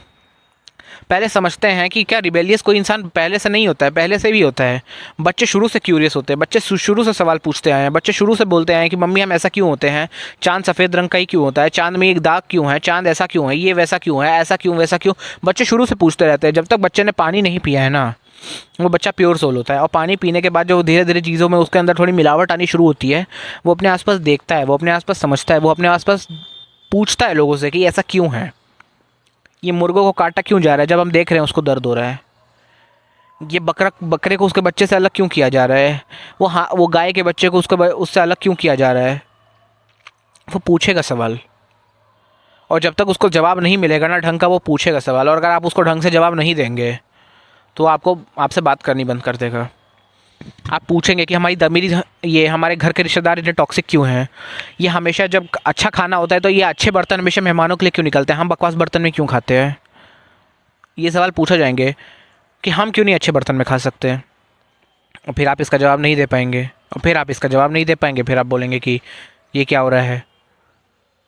पहले समझते हैं कि क्या रिबेलियस कोई इंसान पहले से नहीं होता है, पहले से भी होता है। बच्चे शुरू से क्यूरियस होते हैं, बच्चे शुरू से सवाल पूछते आए हैं, बच्चे शुरू से बोलते हैं कि मम्मी हम ऐसा क्यों होते हैं, चांद सफ़ेद रंग का ही क्यों होता है, चांद में एक दाग क्यों है, चांद ऐसा क्यों है, ये वैसा क्यों है, ऐसा क्यों वैसा क्यों। बच्चे शुरू से पूछते रहते हैं। जब तक बच्चे ने पानी नहीं पिया है ना, वो बच्चा प्योर सोल होता है। और पानी पीने के बाद जो धीरे धीरे चीज़ों में उसके अंदर थोड़ी मिलावट आनी शुरू होती है, वो अपने आसपास देखता है, वो अपने आसपास समझता है, वो अपने आसपास पूछता है लोगों से कि ऐसा क्यों है, ये मुर्गों को काटा क्यों जा रहा है, जब हम देख रहे हैं उसको दर्द हो रहा है, ये बकरे को उसके बच्चे से अलग क्यों किया जा रहा है, वो गाय के बच्चे को उससे अलग क्यों किया जा रहा है। वो पूछेगा सवाल, और जब तक उसको जवाब नहीं मिलेगा ना ढंग का, वो पूछेगा सवाल, और अगर आप उसको ढंग से जवाब नहीं देंगे तो आपसे बात करनी बंद कर देगा। आप पूछेंगे कि ये हमारे घर के रिश्तेदार इतने टॉक्सिक क्यों हैं, ये हमेशा जब अच्छा खाना होता है तो ये अच्छे बर्तन हमेशा मेहमानों के लिए क्यों निकलते हैं, हम बकवास बर्तन में क्यों खाते हैं। ये सवाल पूछा जाएंगे कि हम क्यों नहीं अच्छे बर्तन में खा सकते। और फिर आप इसका जवाब नहीं दे पाएंगे, और फिर आप इसका जवाब नहीं दे पाएंगे, फिर आप बोलेंगे कि ये क्या हो रहा है,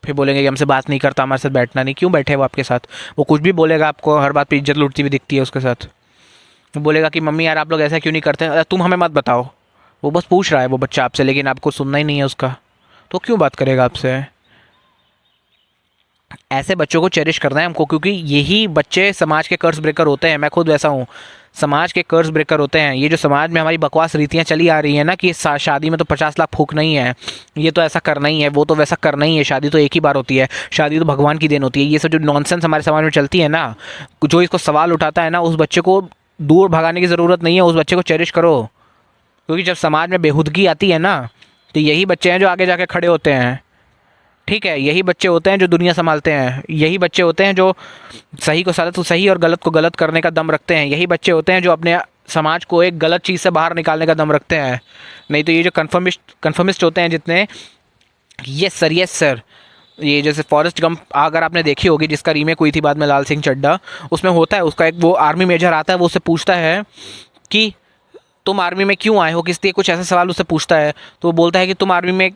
फिर बोलेंगे कि हमसे बात नहीं करता, हमारे साथ बैठना नहीं। क्यों बैठे वो आपके साथ, वो कुछ भी बोलेगा, आपको हर बात पे इज्जत लूटती हुई दिखती है उसके साथ। वो बोलेगा कि मम्मी यार आप लोग ऐसा क्यों नहीं करते, अरे तुम हमें मत बताओ। वो बस पूछ रहा है वो बच्चा आपसे, लेकिन आपको सुनना ही नहीं है उसका, तो क्यों बात करेगा आपसे। ऐसे बच्चों को चेरिश करना है हमको, क्योंकि यही बच्चे समाज के कर्ज ब्रेकर होते हैं। मैं खुद वैसा हूँ, समाज के कर्ज ब्रेकर होते हैं। ये जो समाज में हमारी बकवास रीतियाँ चली आ रही हैं ना, कि शादी में तो 50 लाख फूकना ही है, ये तो ऐसा करना ही है, वो तो वैसा करना ही है, शादी तो एक ही बार होती है, शादी तो भगवान की देन होती है, ये सब जो नॉनसेंस हमारे समाज में चलती है ना, जो इसको सवाल उठाता है ना, उस बच्चे को दूर भगाने की ज़रूरत नहीं है, उस बच्चे को चेरिश करो। क्योंकि जब समाज में बेहूदगी आती है ना, तो यही बच्चे हैं जो आगे जाके खड़े होते हैं। ठीक है, यही बच्चे होते हैं जो दुनिया संभालते हैं, यही बच्चे होते हैं जो सही को सही और गलत को गलत करने का दम रखते हैं, यही बच्चे होते हैं जो अपने समाज को एक गलत चीज़ से बाहर निकालने का दम रखते हैं। नहीं तो ये जो कन्फर्मिस्ट होते हैं जितने, यस सर, ये जैसे फॉरेस्ट गंप अगर आपने देखी होगी, जिसका रीमेक हुई थी बाद में लाल सिंह चड्ढा, उसमें होता है उसका एक वो आर्मी मेजर आता है, वो उससे पूछता है कि तुम आर्मी में क्यों आए हो, किस लिए, कुछ ऐसा सवाल उससे पूछता है। तो वो बोलता है कि तुम आर्मी में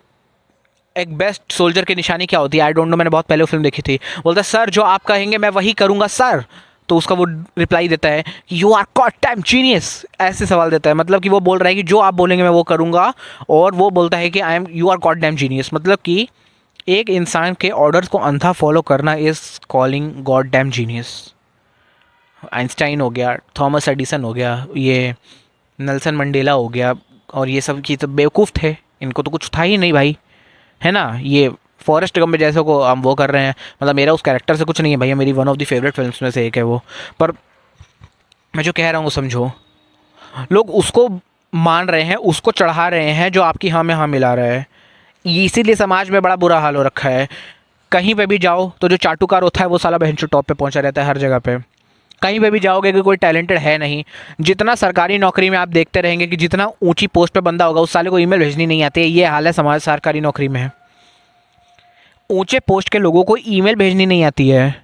एक बेस्ट सोल्जर की निशानी क्या होती है, आई डोंट नो, मैंने बहुत पहले वो फिल्म देखी थी। बोलता है सर जो आप कहेंगे मैं वही करूँगा सर। तो उसका वो रिप्लाई देता है you are god damn genius, ऐसे सवाल देता है, मतलब कि वो बोल रहा है कि जो आप बोलेंगे मैं वो करूँगा, और वो बोलता है कि I am you are god damn genius, मतलब कि एक इंसान के ऑर्डर्स को अंधा फॉलो करना is calling God damn genius. Einstein हो गया, थॉमस एडिसन हो गया, ये नेल्सन मंडेला हो गया, और ये सब की तो बेवकूफ़ थे, इनको तो कुछ था ही नहीं भाई, है ना। ये फॉरेस्ट गंप जैसे को हम वो कर रहे हैं, मतलब मेरा उस कैरेक्टर से कुछ नहीं है भैया, मेरी one of the favourite films में से एक है वो, पर मैं जो कह रहा हूँ समझो, लोग उसको मान रहे हैं, उसको चढ़ा रहे हैं जो आपकी हाँ में हाँ मिला रहा है। इसीलिए समाज में बड़ा बुरा हाल हो रखा है। कहीं पे भी जाओ तो जो चाटुकार होता है वो साला बहनचोद टॉप पे पहुंचा रहता है हर जगह पे। कहीं पे भी जाओगे कि कोई टैलेंटेड है नहीं। जितना सरकारी नौकरी में आप देखते रहेंगे कि जितना ऊंची पोस्ट पे बंदा होगा उस साले को ईमेल भेजनी नहीं आती है, ये हाल है समाज सरकारी नौकरी में है। ऊंचे पोस्ट के लोगों को ईमेल भेजनी नहीं आती है,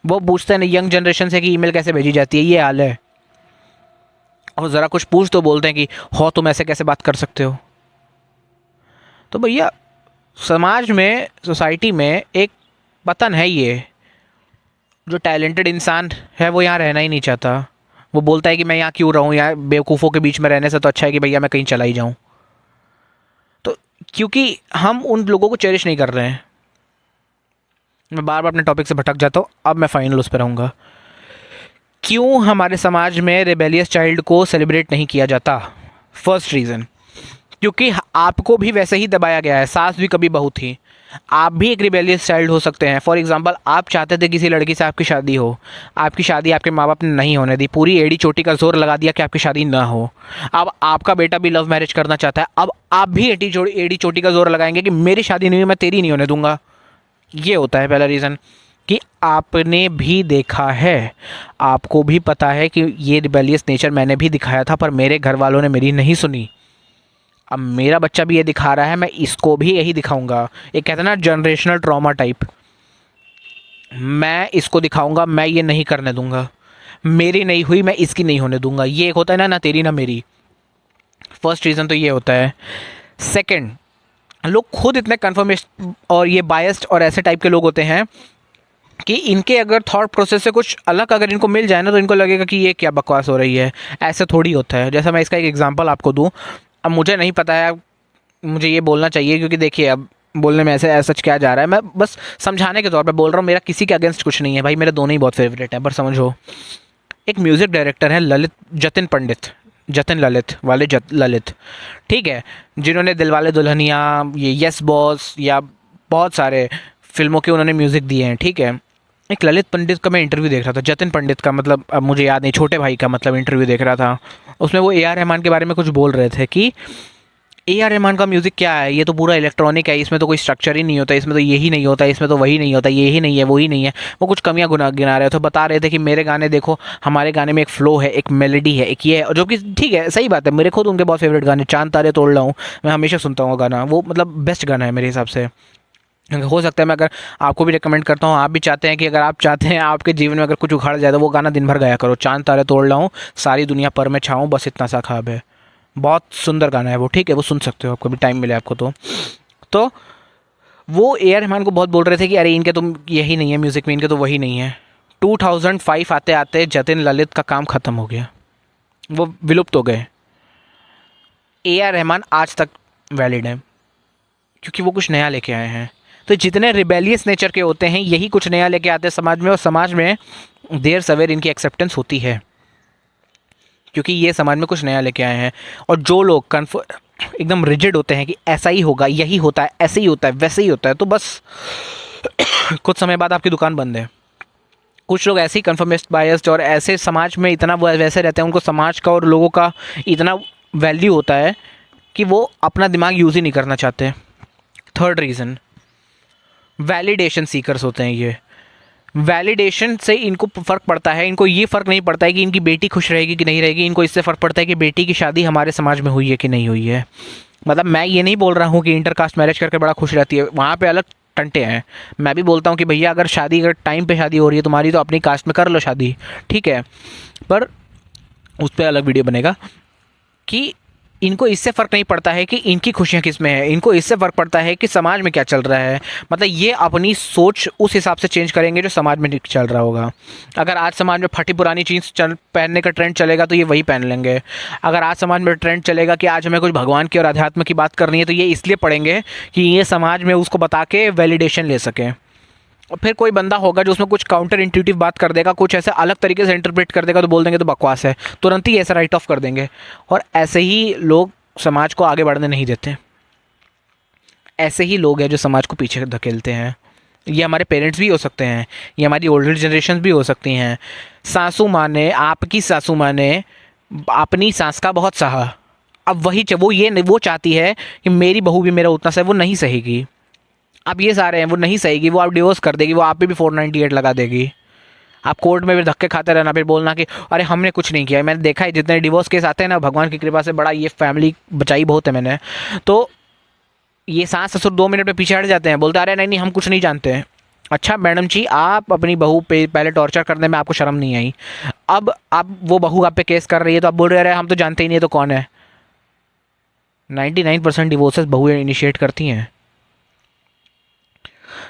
वो पूछते हैं यंग जनरेशन से कि ईमेल कैसे भेजी जाती है, ये हाल है। और ज़रा कुछ पूछ तो बोलते हैं कि हो तुम ऐसे कैसे बात कर सकते हो। तो भैया समाज में, सोसाइटी में एक पतन है। ये जो टैलेंटेड इंसान है वो यहाँ रहना ही नहीं चाहता। वो बोलता है कि मैं यहाँ क्यों रहूँ, यहाँ बेवकूफ़ों के बीच में रहने से तो अच्छा है कि भैया मैं कहीं चला ही जाऊँ। तो क्योंकि हम उन लोगों को चेरिश नहीं कर रहे हैं। मैं बार बार अपने टॉपिक से भटक जाता हूँ, अब मैं फाइनल उस पर रहूँगा। क्यों हमारे समाज में रेबेलियस चाइल्ड को सेलिब्रेट नहीं किया जाता? फर्स्ट रीज़न, क्योंकि आपको भी वैसे ही दबाया गया है। सास भी कभी बहू थी, आप भी एक रिबेलियस चाइल्ड हो सकते हैं। फॉर एग्जांपल, आप चाहते थे किसी लड़की से आपकी शादी हो, आपकी शादी आपके माँ बाप ने नहीं होने दी, पूरी एड़ी चोटी का जोर लगा दिया कि आपकी शादी ना हो। अब आपका बेटा भी लव मैरिज करना चाहता है, अब आप भी एड़ी चोटी का जोर लगाएंगे कि मेरी शादी नहीं हुई, मैं तेरी नहीं होने दूंगा। ये होता है पहला रीज़न, कि आपने भी देखा है, आपको भी पता है कि ये रिबेलियस नेचर मैंने भी दिखाया था, पर मेरे घर वालों ने मेरी नहीं सुनी। अब मेरा बच्चा भी ये दिखा रहा है, मैं इसको भी यही दिखाऊंगा। एक कहते हैं ना जनरेशनल ट्रॉमा टाइप, मैं इसको दिखाऊंगा, मैं ये नहीं करने दूंगा, मेरी नहीं हुई मैं इसकी नहीं होने दूंगा। ये एक होता है ना, ना तेरी ना मेरी। फर्स्ट रीज़न तो ये होता है। सेकंड, लोग खुद इतने कन्फर्मेशन और ये बायस्ड और ऐसे टाइप के लोग होते हैं कि इनके अगर थॉट प्रोसेस से कुछ अलग अगर इनको मिल जाए ना, तो इनको लगेगा कि ये क्या बकवास हो रही है। ऐसे थोड़ी होता है। जैसा मैं इसका एक एग्जांपल आपको दूं, अब मुझे नहीं पता है, मुझे ये बोलना चाहिए क्योंकि देखिए अब बोलने में ऐसे सच क्या जा रहा है, मैं बस समझाने के तौर पे बोल रहा हूँ। मेरा किसी के अगेंस्ट कुछ नहीं है भाई, मेरे दोनों ही बहुत फेवरेट हैं, पर समझो, एक म्यूज़िक डायरेक्टर है जतिन ललित वाले ललित, ठीक है, जिन्होंने दिलवाले दुल्हनिया, ये यस बॉस या बहुत सारे फिल्मों के उन्होंने म्यूज़िक दिए हैं, ठीक है। एक ललित पंडित का मैं इंटरव्यू देख रहा था, जतिन पंडित का, मतलब अब मुझे याद नहीं, छोटे भाई का मतलब इंटरव्यू देख रहा था। उसमें वो ए आर रहमान के बारे में कुछ बोल रहे थे कि ए आर रहमान का म्यूज़िक क्या है, ये तो पूरा इलेक्ट्रॉनिक है, इसमें तो कोई स्ट्रक्चर ही नहीं होता, इसमें तो यही नहीं होता, इसमें तो वही नहीं होता, ये ही नहीं है, वही नहीं है। वो कुछ कमियां गिना रहे थे, बता रहे थे कि मेरे गाने देखो, हमारे गाने में एक फ़्लो है, एक मेलोडी है, एक ये है, जो कि ठीक है, सही बात है। मेरे खुद उनके बहुत फेवरेट गाने, चांद तारे तोड़ लाऊं, मैं हमेशा सुनता हूँ गाना, वो मतलब बेस्ट गाना है मेरे हिसाब से। हो सकता है मैं अगर आपको भी रिकमेंड करता हूँ, आप भी चाहते हैं कि अगर आप चाहते हैं आपके जीवन में अगर कुछ उखाड़ जाए तो वो गाना दिन भर गाया करो, चांद तारे तोड़ लाऊं, सारी दुनिया पर मैं छाऊं, बस इतना सा ख्वाब है। बहुत सुंदर गाना है वो, ठीक है, वो सुन सकते हो, आपको भी टाइम मिले आपको तो वो ए आर रहमान को बहुत बोल रहे थे कि अरे इनके तो यही नहीं है म्यूज़िक में, इनके तो वही नहीं है। 2005 आते आते जतिन ललित का काम ख़त्म हो गया, वो विलुप्त हो गए। ए आर रहमान आज तक वैलिड है क्योंकि वो कुछ नया लेके आए हैं। तो जितने रिबेलियस नेचर के होते हैं यही कुछ नया लेके आते हैं समाज में, और समाज में देर सवेर इनकी एक्सेप्टेंस होती है क्योंकि ये समाज में कुछ नया लेके आए हैं। और जो लोग एकदम रिजिड होते हैं कि ऐसा ही होगा, यही होता है, ऐसे ही होता है, वैसे ही होता है, तो बस कुछ समय बाद आपकी दुकान बंद है। कुछ लोग ऐसे ही कन्फर्मिस्ट बायस्ड और ऐसे समाज में इतना वैसे रहते हैं, उनको समाज का और लोगों का इतना वैल्यू होता है कि वो अपना दिमाग यूज़ ही नहीं करना चाहते। थर्ड रीज़न, वैलिडेशन सीकर्स होते हैं ये। वैलिडेशन से इनको फ़र्क पड़ता है, इनको ये फ़र्क नहीं पड़ता है कि इनकी बेटी खुश रहेगी कि नहीं रहेगी, इनको इससे फ़र्क पड़ता है कि बेटी की शादी हमारे समाज में हुई है कि नहीं हुई है। मतलब मैं ये नहीं बोल रहा हूँ कि इंटरकास्ट मैरिज करके बड़ा खुश रहती है, वहाँ पे अलग टंटे हैं। मैं भी बोलता हूँ कि भैया अगर टाइम पे शादी हो रही है तुम्हारी तो अपनी कास्ट में कर लो शादी, ठीक है, पर उस पर अलग वीडियो बनेगा। कि इनको इससे फ़र्क नहीं पड़ता है कि इनकी खुशियाँ किस में है, इनको इससे फ़र्क पड़ता है कि समाज में क्या चल रहा है। मतलब ये अपनी सोच उस हिसाब से चेंज करेंगे जो समाज में चल रहा होगा। अगर आज समाज में फटी पुरानी चीज़ पहनने का ट्रेंड चलेगा तो ये वही पहन लेंगे। अगर आज समाज में ट्रेंड चलेगा कि आज हमें कुछ भगवान की और अध्यात्म की बात करनी है तो ये इसलिए पढ़ेंगे कि ये समाज में उसको बता के वैलिडेशन ले सकें। और फिर कोई बंदा होगा जो उसमें कुछ काउंटर इंट्यूटिव बात कर देगा, कुछ ऐसे अलग तरीके से इंटरप्रेट कर देगा तो बोल देंगे तो बकवास है, तुरंत ही ऐसा राइट ऑफ कर देंगे। और ऐसे ही लोग समाज को आगे बढ़ने नहीं देते। ऐसे ही लोग हैं जो समाज को पीछे धकेलते हैं। ये हमारे पेरेंट्स भी हो सकते हैं, ये हमारी ओल्डर जनरेशन भी हो सकती हैं। सासू माँ ने, आपकी सासू माँ ने अपनी सास का बहुत सहा, अब वो चाहती है कि मेरी बहू भी मेरा उतना सहे, वो नहीं सहेगी। अब ये सारे हैं, वो नहीं सहेगी, वो आप डिवोर्स कर देगी, वो आप पे भी 498 लगा देगी। आप कोर्ट में भी धक्के खाते रहना, फिर बोलना कि अरे हमने कुछ नहीं किया। मैंने देखा है जितने डिवोर्स केस आते हैं ना, भगवान की कृपा से बड़ा ये फैमिली बचाई बहुत है मैंने। तो ये सास ससुर 2 मिनट में पीछे हट जाते हैं, बोलते अरे नहीं नहीं हम कुछ नहीं जानते हैं। अच्छा मैडम जी, आप अपनी बहू पे पहले टॉर्चर करने में आपको शर्म नहीं आई, अब आप वो बहू आप पे केस कर रही है तो आप बोल रहे अरे हम तो जानते ही नहीं है, तो कौन है? 99% डिवोर्सेस बहुएं इनिशिएट करती हैं।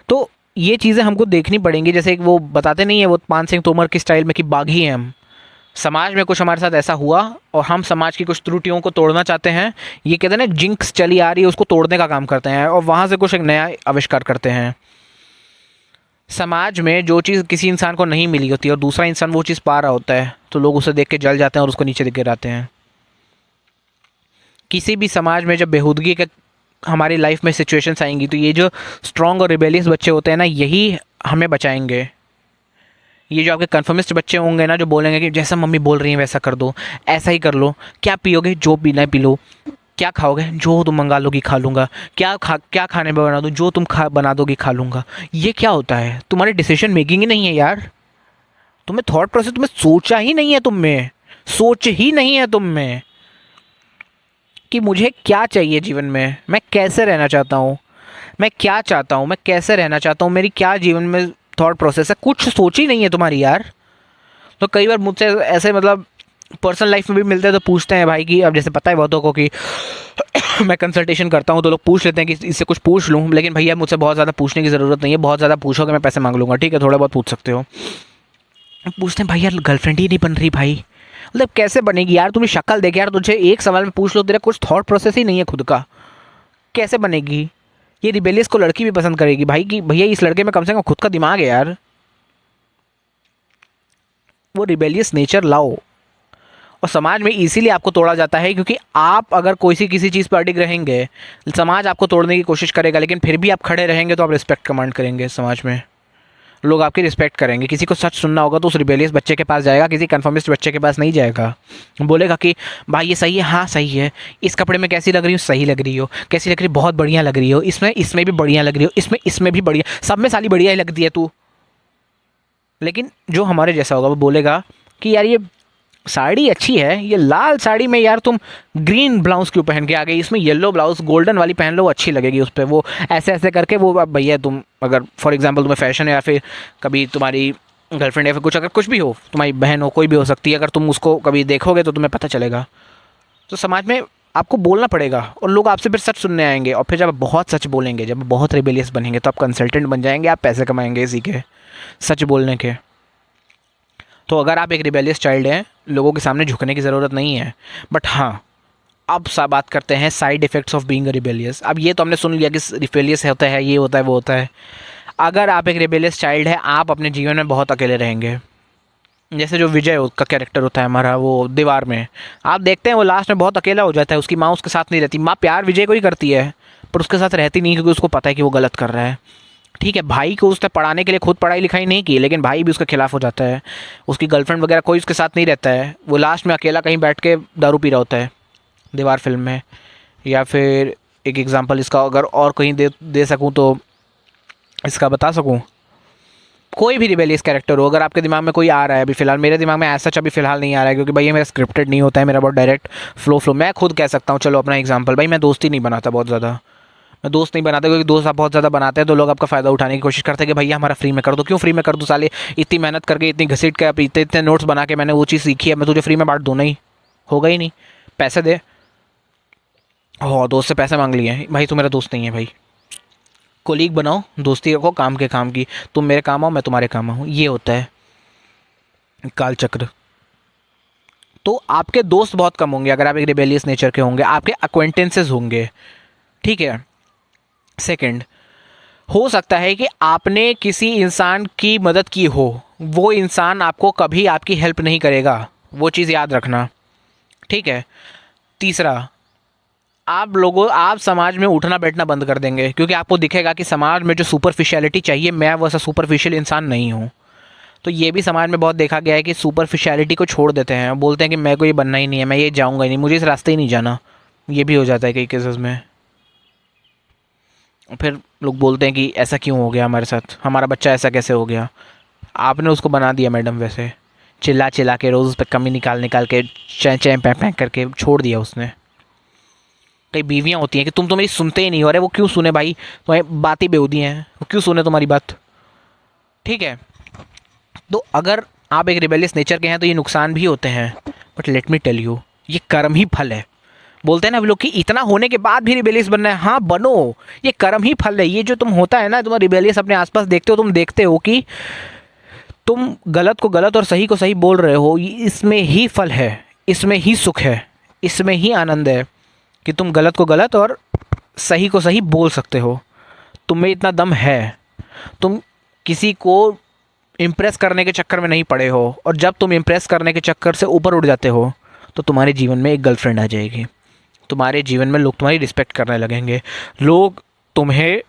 तो ये चीज़ें हमको देखनी पड़ेंगी। जैसे एक वो बताते नहीं है वो पान सिंह तोमर की स्टाइल में कि बागी हैं हम, समाज में कुछ हमारे साथ ऐसा हुआ और हम समाज की कुछ त्रुटियों को तोड़ना चाहते हैं। ये कहते हैं ना जिंक्स चली आ रही है उसको तोड़ने का काम करते हैं और वहाँ से कुछ एक नया आविष्कार करते हैं। समाज में जो चीज़ किसी इंसान को नहीं मिली होती और दूसरा इंसान वो चीज़ पा रहा होता है तो लोग उसे देख के जल जाते हैं और उसको नीचे गिराते हैं। किसी भी समाज में जब बेहूदगी के हमारी लाइफ में सिचुएशंस आएंगी तो ये जो स्ट्रॉन्ग और रिबेलियस बच्चे होते हैं ना, यही हमें बचाएंगे। ये जो आपके कन्फर्मिस्ट बच्चे होंगे ना, जो बोलेंगे कि जैसा मम्मी बोल रही है वैसा कर दो, ऐसा ही कर लो, क्या पियोगे जो पीना है पी लो, क्या खाओगे जो तुम मंगा लोगी खा लूँगा, क्या खाने में बना दूँ जो तुम बना दोगी खा लूँगा। ये क्या होता है? तुम्हारी डिसीजन मेकिंग ही नहीं है यार, तुम्हें थॉट प्रोसेस, तुम्हें सोचा ही नहीं है, सोच ही नहीं है तुम में कि मुझे क्या चाहिए जीवन में, मैं कैसे रहना चाहता हूँ, मैं क्या चाहता हूँ, मैं कैसे रहना चाहता हूँ, मेरी क्या जीवन में थॉट प्रोसेस है, कुछ सोच ही नहीं है तुम्हारी यार। तो कई बार मुझसे ऐसे मतलब पर्सनल लाइफ में भी मिलते हैं तो पूछते हैं भाई कि अब जैसे पता है बहुतों को कि मैं कंसल्टेशन करता हूँ तो लोग पूछ लेते हैं कि इससे कुछ पूछ लूँ, लेकिन भैया मुझसे बहुत ज़्यादा पूछने की ज़रूरत नहीं है, बहुत ज़्यादा पूछोगे मैं पैसे मांग लूँगा। ठीक है, थोड़ा बहुत पूछ सकते हो। पूछते हैं भाई यार गर्लफ्रेंड ही नहीं बन रही भाई, मतलब कैसे बनेगी यार, तुम्हें शक्ल देखे यार, तुझे एक सवाल में पूछ लो, तेरा कुछ थॉट प्रोसेस ही नहीं है खुद का, कैसे बनेगी? ये रिबेलियस को लड़की भी पसंद करेगी भाई कि भैया इस लड़के में कम से कम खुद का दिमाग है यार, वो रिबेलियस नेचर लाओ। और समाज में इसीलिए आपको तोड़ा जाता है क्योंकि आप अगर किसी चीज़ पर अडिग रहेंगे, समाज आपको तोड़ने की कोशिश करेगा, लेकिन फिर भी आप खड़े रहेंगे तो आप रिस्पेक्ट कमांड करेंगे समाज में, लोग आपकी रिस्पेक्ट करेंगे। किसी को सच सुनना होगा तो उस रिबेलियस बच्चे के पास जाएगा, किसी कन्फर्मिस्ट बच्चे के पास नहीं जाएगा। बोलेगा कि भाई ये सही है, हाँ सही है, इस कपड़े में कैसी लग रही हो, सही लग रही हो, कैसी लग रही हो, बहुत बढ़िया लग रही हो, इसमें भी बढ़िया लग रही हो, इसमें भी बढ़िया, सब में साली बढ़िया ही लगती है तू। लेकिन जो हमारे जैसा होगा वो बोलेगा कि यार ये साड़ी अच्छी है, ये लाल साड़ी में यार तुम ग्रीन ब्लाउज़ क्यों पहन के आ गई, इसमें येलो ब्लाउज़ गोल्डन वाली पहन लो, अच्छी लगेगी उस पर। वो ऐसे ऐसे करके वो, अब भैया तुम अगर फॉर एग्जांपल तुम्हें फैशन है या फिर कभी तुम्हारी गर्लफ्रेंड या फिर कुछ, अगर कुछ भी हो, तुम्हारी बहन हो, कोई भी हो सकती है, अगर तुम उसको कभी देखोगे तो तुम्हें पता चलेगा। तो समाज में आपको बोलना पड़ेगा और लोग आपसे फिर सच सुनने आएंगे, और फिर जब आप बहुत सच बोलेंगे, जब बहुत रिबेलियस बनेंगे तो आप कंसल्टेंट बन जाएंगे, आप पैसे कमाएंगे इसी के सच बोलने के। तो अगर आप एक रिबेलियस चाइल्ड हैं, लोगों के सामने झुकने की ज़रूरत नहीं है। बट हाँ, अब बात करते हैं side effects of being a rebellious. अब ये तो हमने सुन लिया कि रिबेलियस होता है, ये होता है, वो होता है। अगर आप एक रिबेलियस चाइल्ड है, आप अपने जीवन में बहुत अकेले रहेंगे। जैसे जो विजय का कैरेक्टर होता है हमारा, वो दीवार में आप देखते हैं वो लास्ट में बहुत अकेला हो जाता है, उसकी माँ उसके साथ नहीं रहती। माँ प्यार विजय को ही करती है पर उसके साथ रहती नहीं, क्योंकि उसको पता है कि वो गलत कर रहा है। ठीक है, भाई को उसने पढ़ाने के लिए खुद पढ़ाई लिखाई नहीं की, लेकिन भाई भी उसके खिलाफ हो जाता है। उसकी गर्लफ्रेंड वगैरह कोई उसके साथ नहीं रहता है, वो लास्ट में अकेला कहीं बैठ के दारू पी रहा होता है दीवार फिल्म में। या फिर एक एग्जांपल इसका अगर और कहीं दे सकूँ तो इसका बता सकूँ? कोई भी रिबेलियस कैरेक्टर हो, अगर आपके दिमाग में कोई आ रहा है अभी फ़िलहाल, मेरे दिमाग में ऐसा अभी फ़िलहाल नहीं आ रहा है, क्योंकि भाई ये मेरा स्क्रिप्टेड नहीं होता है, मेरा बहुत डायरेक्ट फ्लो मैं खुद कह सकता हूँ। चलो अपना एग्जांपल, भाई मैं दोस्ती नहीं बनाता बहुत ज़्यादा, मैं दोस्त नहीं बनाता, क्योंकि दोस्त आप बहुत ज़्यादा बनाते हैं तो लोग आपका फ़ायदा उठाने की कोशिश करते हैं कि भैया हमारा फ्री में कर दो। क्यों फ्री में कर दूँ साले, इतनी मेहनत करके, इतनी घसीट के, इतने इतने नोट्स बना के मैंने वो चीज़ सीखी है, मैं तुझे फ्री में बांट दूँ? नहीं होगा ही नहीं, पैसे दे। हो दोस्त से पैसे मांग लिए भाई, तू मेरा दोस्त नहीं है भाई। कोलीग बनाओ, दोस्ती रखो काम के काम की, तुम मेरे काम आओ मैं तुम्हारे काम आऊँ, ये होता है काल चक्र। तो आपके दोस्त बहुत कम होंगे अगर आप एक रिबेलियस नेचर के होंगे, आपके अक्वेंटेंसेस होंगे, ठीक है। सेकंड, हो सकता है कि आपने किसी इंसान की मदद की हो, वो इंसान आपको कभी आपकी हेल्प नहीं करेगा, वो चीज़ याद रखना, ठीक है। तीसरा, आप समाज में उठना बैठना बंद कर देंगे, क्योंकि आपको दिखेगा कि समाज में जो सुपरफिशियलिटी चाहिए, मैं वैसा सुपरफिशियल इंसान नहीं हूँ। तो ये भी समाज में बहुत देखा गया है कि सुपरफिशियलिटी को छोड़ देते हैं, बोलते हैं कि मैं को ये बनना ही नहीं है, मैं ये जाऊँगा ही नहीं, मुझे इस रास्ते ही नहीं जाना। ये भी हो जाता है कई केसेस में। फिर लोग बोलते हैं कि ऐसा क्यों हो गया हमारे साथ, हमारा बच्चा ऐसा कैसे हो गया? आपने उसको बना दिया मैडम, वैसे चिल्ला चिल्ला के रोज़ उस पर कमी निकाल निकाल के चैं चैं पैं पैं करके छोड़ दिया उसने। कई बीवियाँ होती हैं कि तुम तो मेरी सुनते ही नहीं हो, अरे वो क्यों सुने भाई, तुम्हारी बात ही बेहूदी हैं, वो क्यों सुने तुम्हारी बात, ठीक है। तो अगर आप एक रिबेलियस नेचर के हैं तो ये नुकसान भी होते हैं, but let me tell you, ये कर्म ही फल है। बोलते हैं ना लोग कि इतना होने के बाद भी रिबेलियस बनना है, हाँ बनो, ये कर्म ही फल है। ये जो तुम होता है ना, तुम रिबेलियस अपने आसपास देखते हो, तुम देखते हो कि तुम गलत को गलत और सही को सही बोल रहे हो, इसमें ही फल है, इसमें ही सुख है, इसमें ही आनंद है कि तुम गलत को गलत और सही को सही बोल सकते हो। तुम में इतना दम है, तुम किसी को इम्प्रेस करने के चक्कर में नहीं पड़े हो, और जब तुम इम्प्रेस करने के चक्कर से ऊपर उठ जाते हो तो तुम्हारे जीवन में एक गर्लफ्रेंड आ जाएगी, तुम्हारे जीवन में लोग तुम्हारी रिस्पेक्ट करने लगेंगे, लोग तुम्हें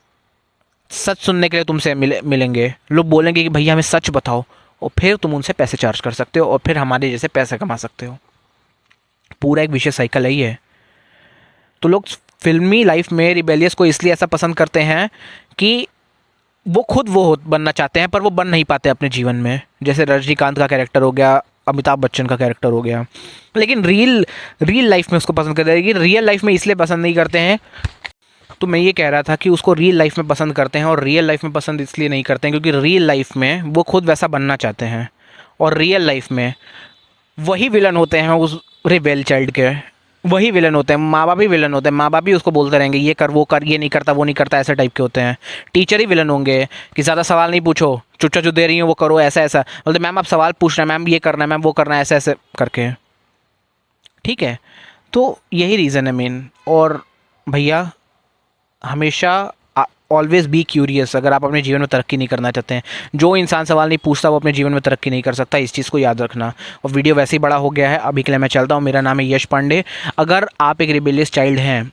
सच सुनने के लिए तुमसे मिलेंगे, लोग बोलेंगे कि भैया हमें सच बताओ, और फिर तुम उनसे पैसे चार्ज कर सकते हो और फिर हमारे जैसे पैसे कमा सकते हो। पूरा एक विशेष साइकिल है ये। तो लोग फिल्मी लाइफ में रिबेलियस को इसलिए ऐसा पसंद करते हैं कि वो खुद वो बनना चाहते हैं, पर वो बन नहीं पाते अपने जीवन में। जैसे रजनीकांत का कैरेक्टर हो गया, अमिताभ बच्चन का कैरेक्टर हो गया, लेकिन रियल लाइफ में उसको पसंद करते हैं। लेकिन रियल लाइफ में इसलिए पसंद नहीं करते हैं, तो मैं ये कह रहा था कि उसको रियल लाइफ में पसंद करते हैं, और रियल लाइफ में पसंद इसलिए नहीं करते हैं क्योंकि रियल लाइफ में वो खुद वैसा बनना चाहते हैं, और रियल लाइफ में वही विलन होते हैं उस रिबेल चाइल्ड के, वही विलन होते हैं। माँ बाप ही विलन होते हैं, माँ बाप ही उसको बोलते रहेंगे ये कर वो कर, ये नहीं करता वो नहीं करता, ऐसे टाइप के होते हैं। टीचर ही विलन होंगे कि ज़्यादा सवाल नहीं पूछो, चुपचाप जो दे रही हो वो करो, ऐसा ऐसा बोलते, मैम आप सवाल पूछ रहे हैं, मैम ये करना है, मैम वो करना है, ऐसे ऐसे करके, ठीक है। तो यही रीज़न है मेन। और भैया हमेशा ऑलवेज बी क्यूरियस, अगर आप अपने जीवन में तरक्की नहीं करना चाहते हैं। जो इंसान सवाल नहीं पूछता वो अपने जीवन में तरक्की नहीं कर सकता, इस चीज़ को याद रखना। और वीडियो वैसे ही बड़ा हो गया है, अभी के लिए मैं चलता हूँ। मेरा नाम है यश पांडे। अगर आप एक रिबेलियस चाइल्ड हैं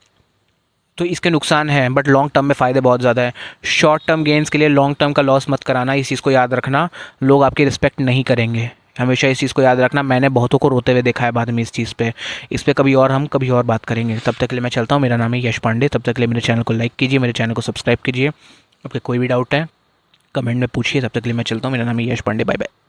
तो इसके नुकसान हैं, बट लॉन्ग टर्म में फ़ायदे बहुत ज़्यादा है। शॉर्ट टर्म गेंस के लिए लॉन्ग टर्म का लॉस मत कराना, इस चीज़ को याद रखना। लोग आपकी रिस्पेक्ट नहीं करेंगे, हमेशा इस चीज़ को याद रखना। मैंने बहुतों को रोते हुए देखा है बाद में इस पे हम कभी और बात करेंगे। तब तक के लिए मैं चलता हूँ। मेरा नाम है यश पांडे। तब तक के लिए मेरे चैनल को लाइक कीजिए, मेरे चैनल को सब्सक्राइब कीजिए। आपके कोई भी डाउट है कमेंट में पूछिए। तब तक के लिए मैं चलता हूँ। मेरा नाम है यश पांडे। Bye bye.